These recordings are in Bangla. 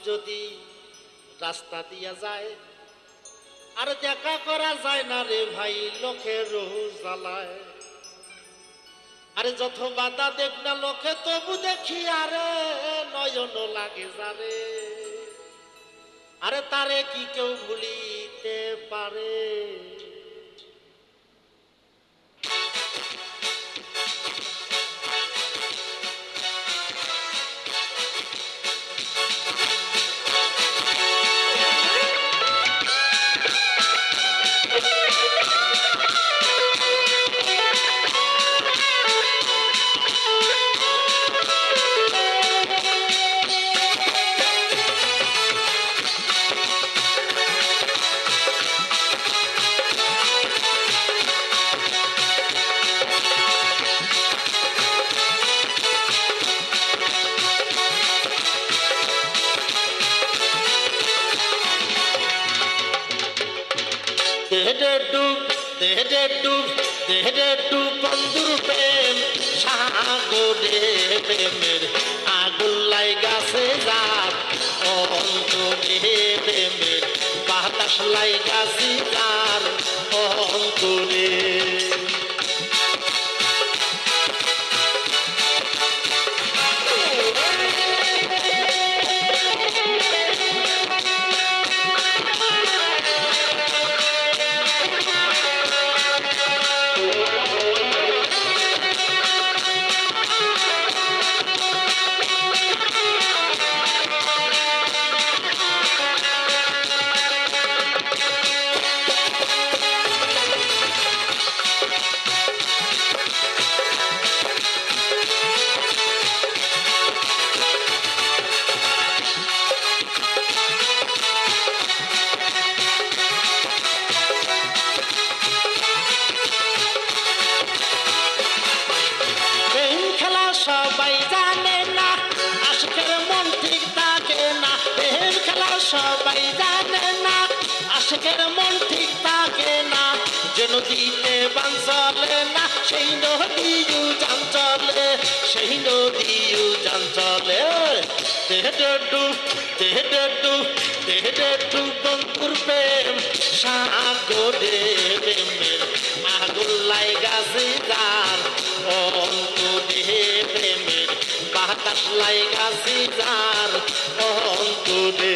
যদি রাস্তা দিয়া যায় আর দেখা করা যায় না রে ভাই লোকের জ্বালায় আরে যত বাধা দেখ না লোকে তবু দেখি আরে নয়ন লাগে যারে আরে তারে কি কেউ ভুলিতে পারে দেহে ডুব বন্ধুর প্রেম সাগরে প্রেমের আগুন লাইগাছে যার অন্তরে প্রেমের বাতাস লাইগাছে যার অন্তরে সবাই জানে না আশিকের মন ঠিক থাকে না প্রেম খেলা সবাই জানে না আশিকের মন ঠিক থাকে না যে নদীতে বান চলে না সেই নদীও যান চলে সেই নদীও যান চলে দেহে ডুব বন্ধুর প্রেম সাগরে প্রেমের আগুন লাইগাছে যার অন্তরে প্রেমের বাতাস লাইগাছে যার অন্তরে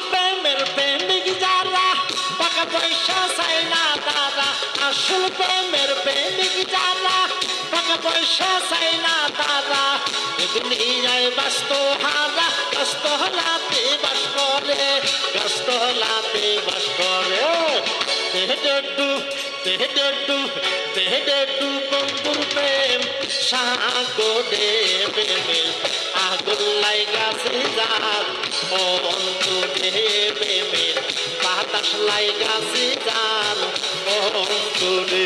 প্রেমের প্রেমিক যারা টাকা পয়সা চাই না তারা আসল প্রেমের প্রেমিক যারা টাকা পয়সা চাই না তারা দুনিয়ায় ব্যস্ত হারা ব্যস্ত হলাতে বাস করে ব্যস্ত হলাতে বাস করে দেহে ডুব বন্ধুর প্রেম সাগরে প্রেমের আগুন লাইগাছে যার অন্তরে প্রেমের বাতাস লাইগাছে যার অন্তরে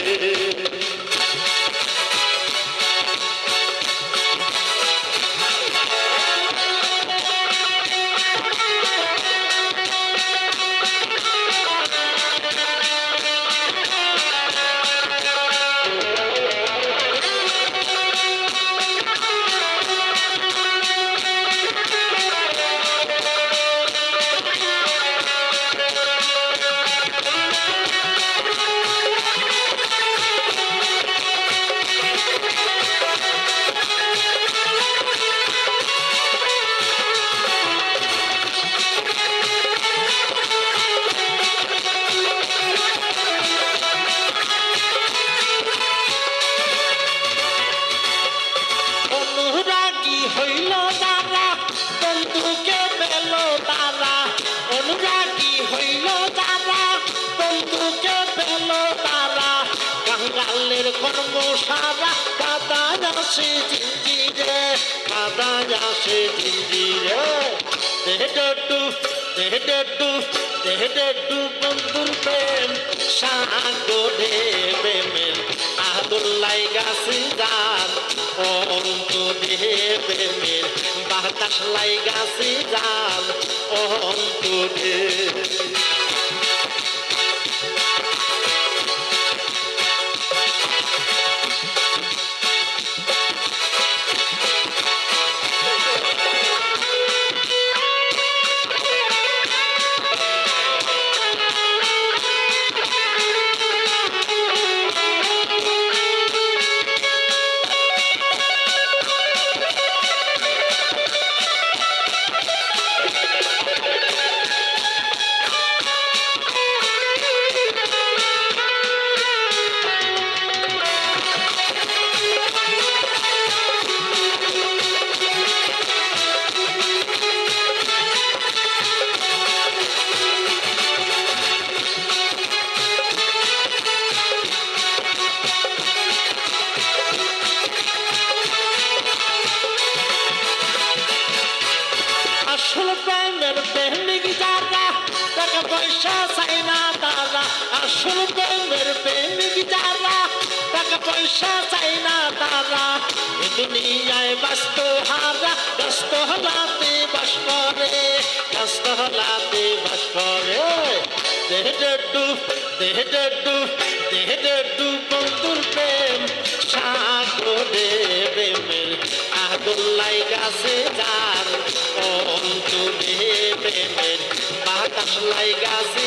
আসে জিঞ্জিরে বাধা আসে জিঞ্জিরে দেহেডু বন্ধুর প্রেম সাগরে প্রেমের আদুল্লাই গাছে যান অন্তরে প্রেমের বাতাস লাই গাছে যান অন্তরে আসল প্রেমের প্রেমিক যারা টাকা পয়সা চাই না তারা আসল প্রেমের প্রেমিক যারা টাকা পয়সা চাই না তারা এ দুনিয়ায় ব্যস্ত হারা ব্যস্ত হলাতে বাস করে ব্যস্ত হলাতে বাস করে দেহেডু বন্ধুর প্রেম সাগরে প্রেমের আদুল্লাই গাছে যার অন্তরে প্রেমের বাতাস লাই গাছে